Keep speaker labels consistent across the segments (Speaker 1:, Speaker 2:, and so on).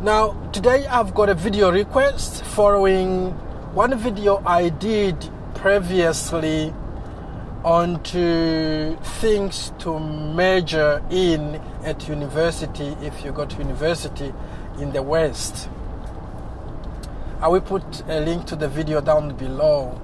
Speaker 1: Now, today I've got a video request following one video I did previously onto things to major in at university if you go to university in the West. I will put a link to the video down below.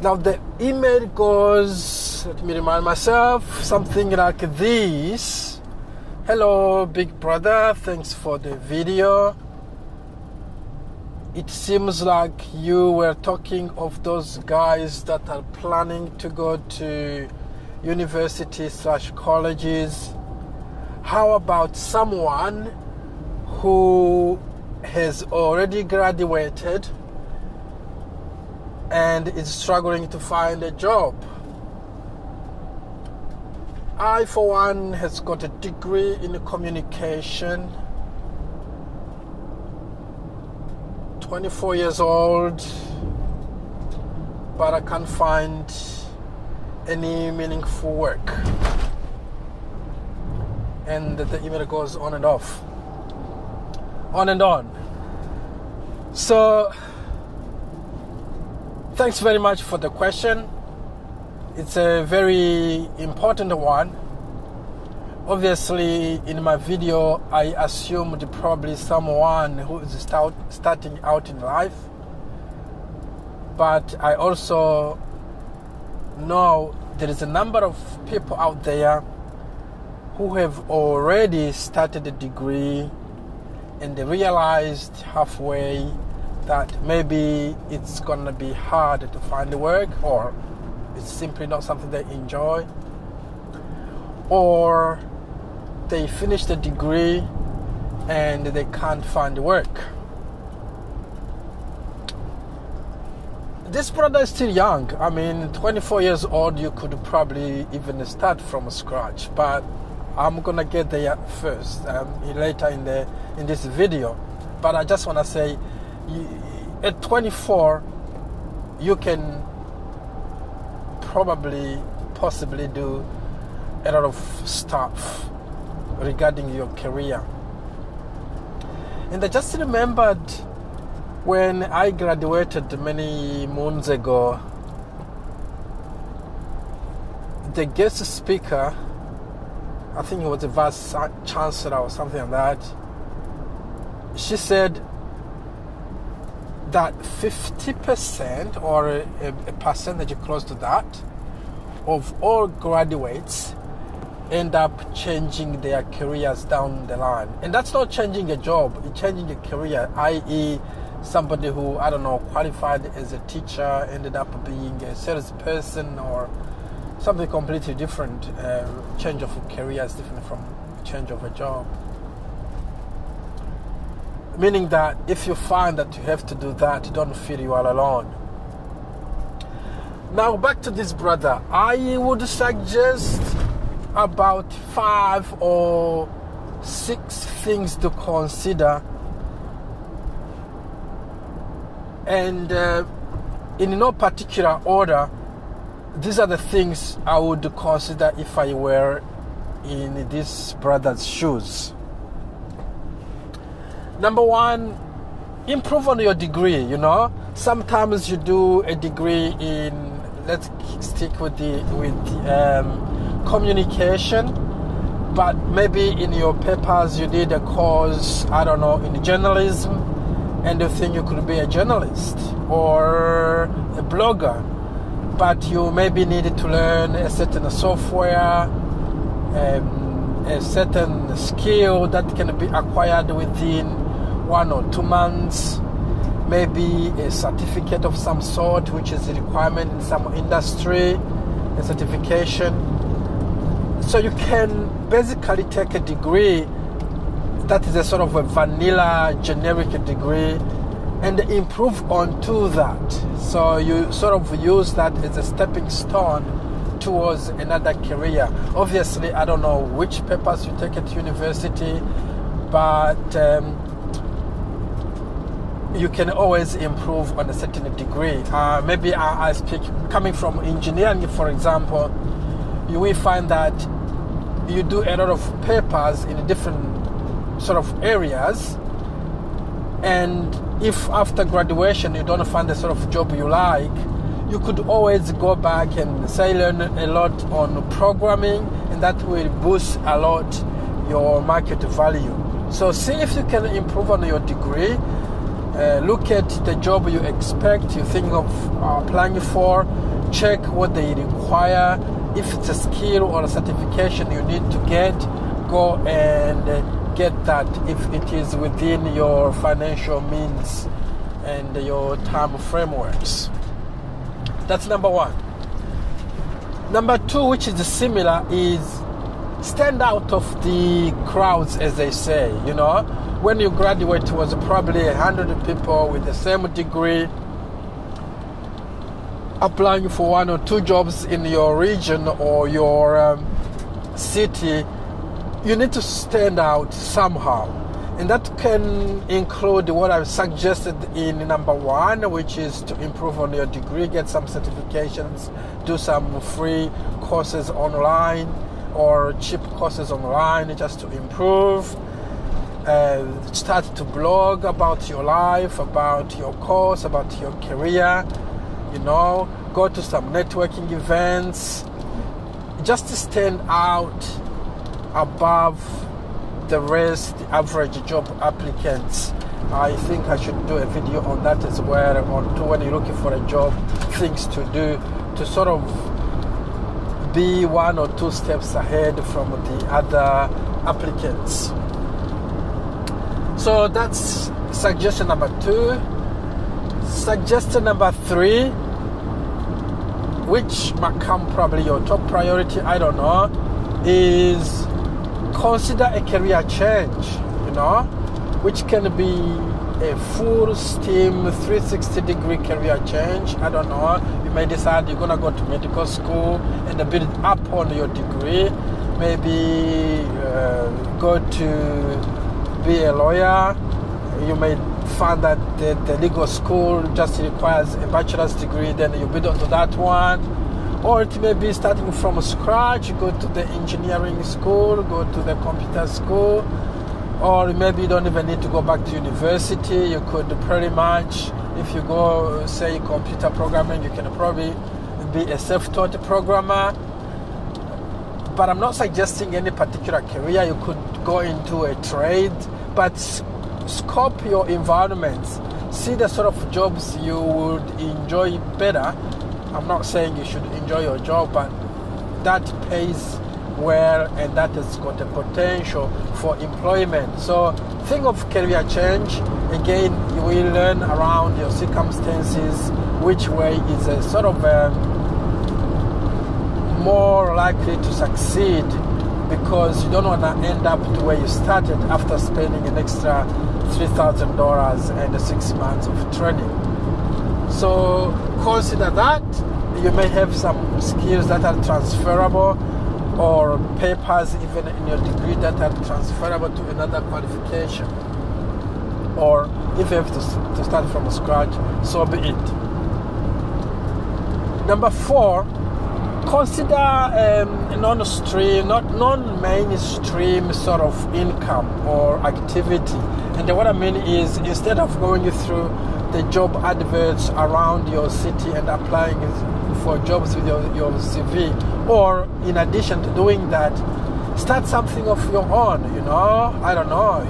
Speaker 1: Now the email goes, let me remind myself, something like this. Hello, big brother, thanks for the video. It seems like you were talking of those guys that are planning to go to university/colleges. How about someone who has already graduated and is struggling to find a job? I, for one, has got a degree in communication, 24 years old, but I can't find any meaningful work. And the email goes on and off, on and on. So, thanks very much for the question. It's a very important one. Obviously, in my video, I assumed probably someone who is starting out in life. But I also know there is a number of people out there who have already started a degree and they realized halfway that maybe it's gonna be hard to find work, or it's simply not something they enjoy, or they finish the degree and they can't find work. This brother is still young. I mean, 24 years old, you could probably even start from scratch, but I'm gonna get there first, later in this video. But I just wanna say, at 24, you can possibly do a lot of stuff regarding your career. And I just remembered when I graduated many moons ago, the guest speaker, I think it was the vice chancellor or something like that, she said that 50% or a percentage close to that of all graduates end up changing their careers down the line. And that's not changing a job, it's changing a career, i.e. somebody who, I don't know, qualified as a teacher ended up being a salesperson or something completely different. Change of a career is different from change of a job. Meaning that if you find that you have to do that, don't feel you are alone. Now back to this brother. I would suggest about 5 or 6 things to consider. And in no particular order, these are the things I would consider if I were in this brother's shoes. Number 1, improve on your degree. You know, sometimes you do a degree in, let's stick with communication, but maybe in your papers you did a course, I don't know, in journalism, and you think you could be a journalist or a blogger, but you maybe needed to learn a certain software, a certain skill that can be acquired within 1 or 2 months, maybe a certificate of some sort, which is a requirement in some industry, a certification. So you can basically take a degree that is a sort of a vanilla generic degree and improve onto that. So you sort of use that as a stepping stone towards another career. Obviously, I don't know which papers you take at university, but you can always improve on a certain degree. Maybe I speak coming from engineering, for example. You will find that you do a lot of papers in different sort of areas. And if after graduation you don't find the sort of job you like, you could always go back and say learn a lot on programming, and that will boost a lot your market value. So see if you can improve on your degree. Look at the job you expect, you think of applying for, check what they require. If it's a skill or a certification you need to get, go and get that if it is within your financial means and your time frameworks. That's number one. Number two, which is similar, is stand out of the crowds, as they say. You know, when you graduate, it was probably 100 people with the same degree applying for 1 or 2 jobs in your region or your city. You need to stand out somehow, and that can include what I've suggested in number 1, which is to improve on your degree, get some certifications, do some free courses online or cheap courses online just to improve. Start to blog about your life, about your course, about your career. You know, go to some networking events, just to stand out above the rest, the average job applicants. I think I should do a video on that as well, on to when you're looking for a job, things to do to sort of be 1 or 2 steps ahead from the other applicants. So that's suggestion number 2. Suggestion number 3, which might come probably your top priority, I don't know, is consider a career change, you know, which can be a full steam 360-degree career change. I don't know, you may decide you're gonna go to medical school and build up on your degree, maybe go to be a lawyer. You may find that the legal school just requires a bachelor's degree, then you build onto that one. Or it may be starting from scratch, go to the engineering school, go to the computer school, or maybe you don't even need to go back to university. You could pretty much, if you go, say, computer programming, you can probably be a self-taught programmer. But I'm not suggesting any particular career. You could go into a trade, but scope your environment. See the sort of jobs you would enjoy better. I'm not saying you should enjoy your job, but that pays well and that has got a potential for employment. So think of career change. Again, you will learn around your circumstances, which way is a sort of more likely to succeed, because you don't want to end up to where you started after spending an extra $3,000 and 6 months of training. So consider that. You may have some skills that are transferable, or papers even in your degree that are transferable to another qualification. Or if you have to start from scratch, so be it. Number 4, consider non-mainstream sort of income or activity. And what I mean is, instead of going through the job adverts around your city and applying for jobs with your CV, or in addition to doing that, start something of your own, you know. I don't know,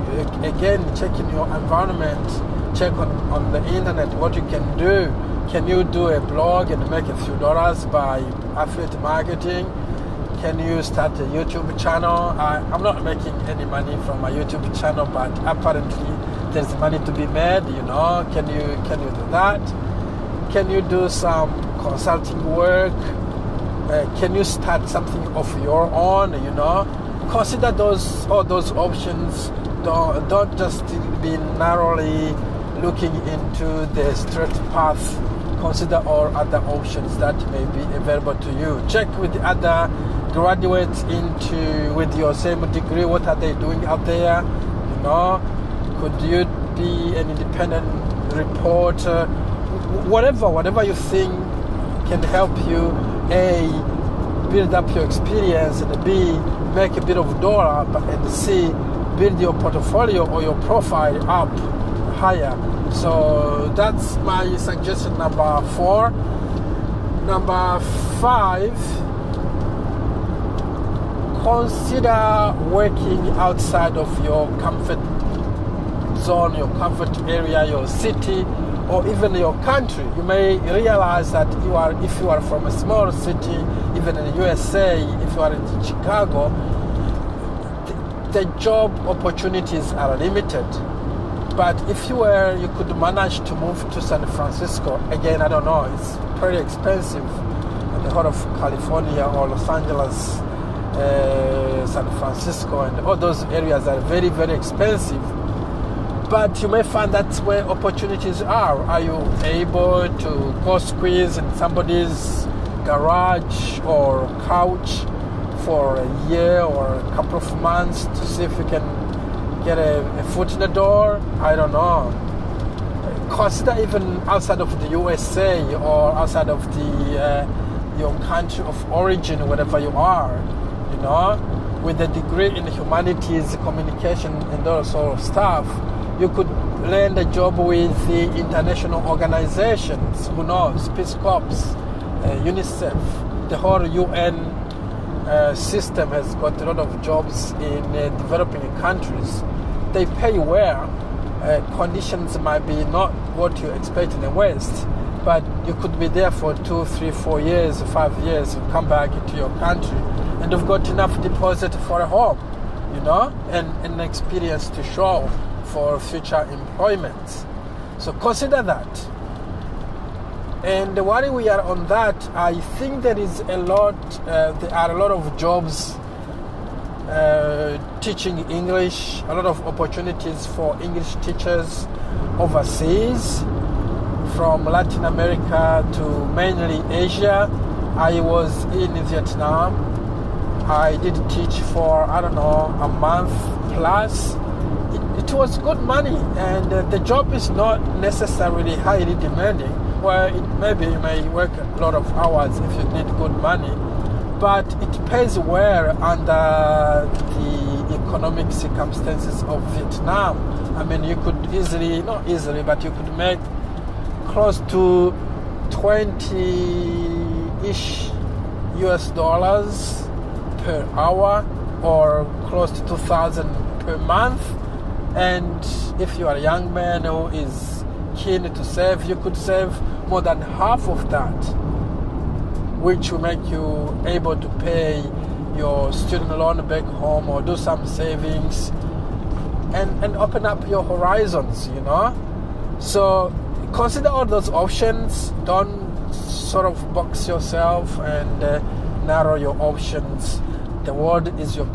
Speaker 1: again, check in your environment, check on the internet what you can do. Can you do a blog and make a few dollars by affiliate marketing? Can you start a YouTube channel? I'm not making any money from my YouTube channel, but apparently there's money to be made, you know. Can you do that? Can you do some consulting work? Can you start something of your own, you know? Consider all those options. Don't just be narrowly looking into the straight path. Consider all other options that may be available to you. Check with the other graduates with your same degree. What are they doing out there? You know, could you be an independent reporter? Whatever you think can help you, A, build up your experience, and B, make a bit of dollar, and C, build your portfolio or your profile up higher. So that's my suggestion number 4. Number 5, consider working outside of your comfort zone, your comfort area, your city, or even your country. You may realize that if you are from a small city, even in the USA, if you are in Chicago, the job opportunities are limited. But if you could manage to move to San Francisco, again, I don't know, it's pretty expensive. The whole of California or Los Angeles, San Francisco, and all those areas are very, very expensive. But you may find that's where opportunities are. Are you able to go squeeze in somebody's garage or couch for a year or a couple of months to see if you can get a foot in the door? I don't know. Consider even outside of the USA or outside of your country of origin, wherever you are, with a degree in humanities, communication, and all sort of stuff. You could land a job with the international organizations, who knows, Peace Corps, UNICEF, the whole UN system has got a lot of jobs in developing countries. They pay well. Conditions might be not what you expect in the West, but you could be there for 2, 3, 4 years, 5 years, and come back into your country, and you've got enough deposit for a home, and an experience to show for future employment. So consider that. And while we are on that, I think there are a lot of jobs teaching English, a lot of opportunities for English teachers overseas, from Latin America to mainly Asia. I was in Vietnam. I did teach for, a month plus. It was good money, and the job is not necessarily highly demanding. Well, maybe you may work a lot of hours if you need good money, but it pays well under the economic circumstances of Vietnam. I mean, you could not easily, but you could make close to 20-ish US dollars per hour, or close to 2,000 per month. And if you are a young man who is keen to save, you could save more than half of that, which will make you able to pay your student loan back home or do some savings and open up your horizons, So consider all those options. Don't sort of box yourself and narrow your options. The world is your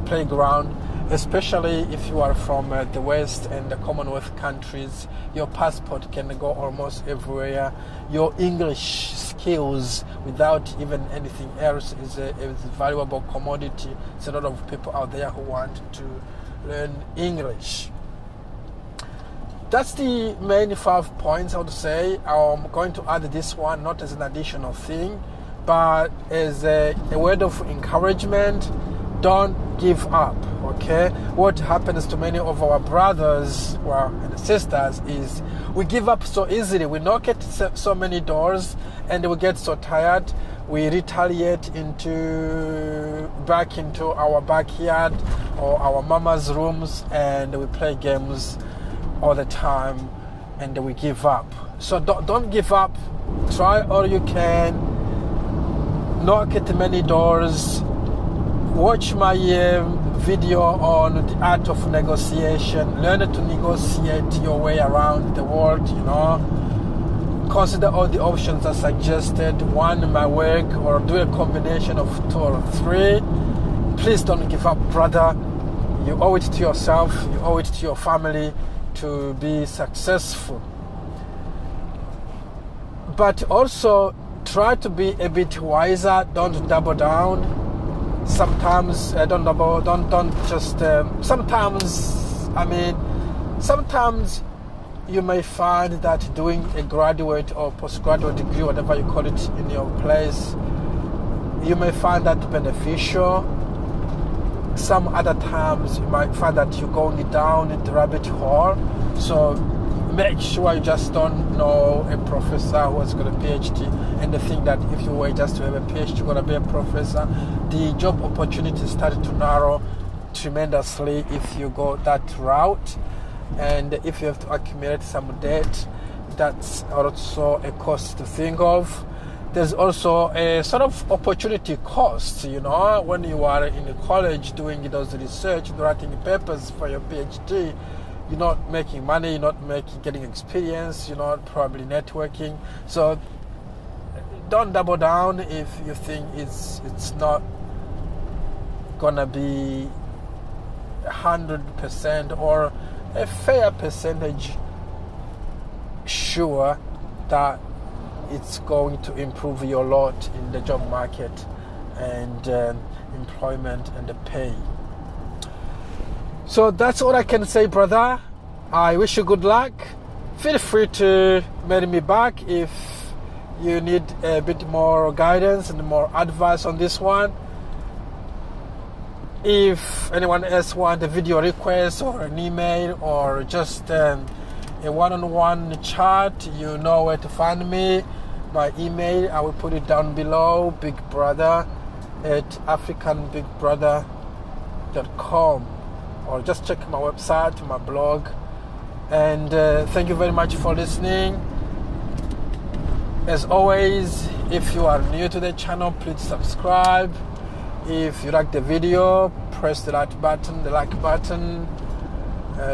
Speaker 1: playground. Especially if you are from the West and the Commonwealth countries, your passport can go almost everywhere. Your English skills, without even anything else, is a valuable commodity. There's a lot of people out there who want to learn English. That's the main 5 points I would say. I'm going to add this one, not as an additional thing, but as a word of encouragement. Don't give up, okay? What happens to many of our brothers and sisters is we give up so easily. We knock at so many doors and we get so tired. We retaliate back into our backyard or our mama's rooms, and we play games all the time and we give up. So don't give up. Try all you can. Knock at many doors. Watch my video on the art of negotiation. Learn to negotiate your way around the world, Consider all the options I suggested. One might work, or do a combination of 2 or 3. Please don't give up, brother. You owe it to yourself. You owe it to your family to be successful. But also try to be a bit wiser. Don't double down. Sometimes sometimes you may find that doing a graduate or postgraduate degree, whatever you call it in your place, you may find that beneficial. some other times you might find that you're going down in the rabbit hole. So make sure you just don't know a professor who has got a PhD and think that if you were just to have a PhD, you're going to be a professor. The job opportunities started to narrow tremendously if you go that route. And if you have to accumulate some debt, that's also a cost to think of. There's also a sort of opportunity cost, when you are in college doing those research, writing papers for your PhD. You're not making money, you're not getting experience, you're not probably networking. So don't double down if you think it's not gonna be 100% or a fair percentage sure that it's going to improve your lot in the job market and employment and the pay. So that's all I can say, brother. I wish you good luck. Feel free to mail me back if you need a bit more guidance and more advice on this one. If anyone else wants a video request or an email or just a one-on-one chat, you know where to find me. My email, I will put it down below, bigbrother@africanbigbrother.com, or just check my website, my blog. And thank you very much for listening. As always, if you are new to the channel, please subscribe. If you like the video, press the like button,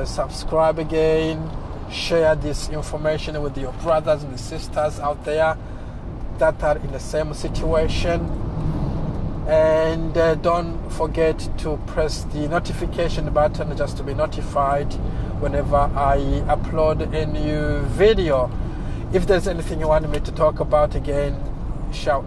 Speaker 1: subscribe again, share this information with your brothers and sisters out there that are in the same situation. And don't forget to press the notification button just to be notified whenever I upload a new video. If there's anything you want me to talk about, again, shout.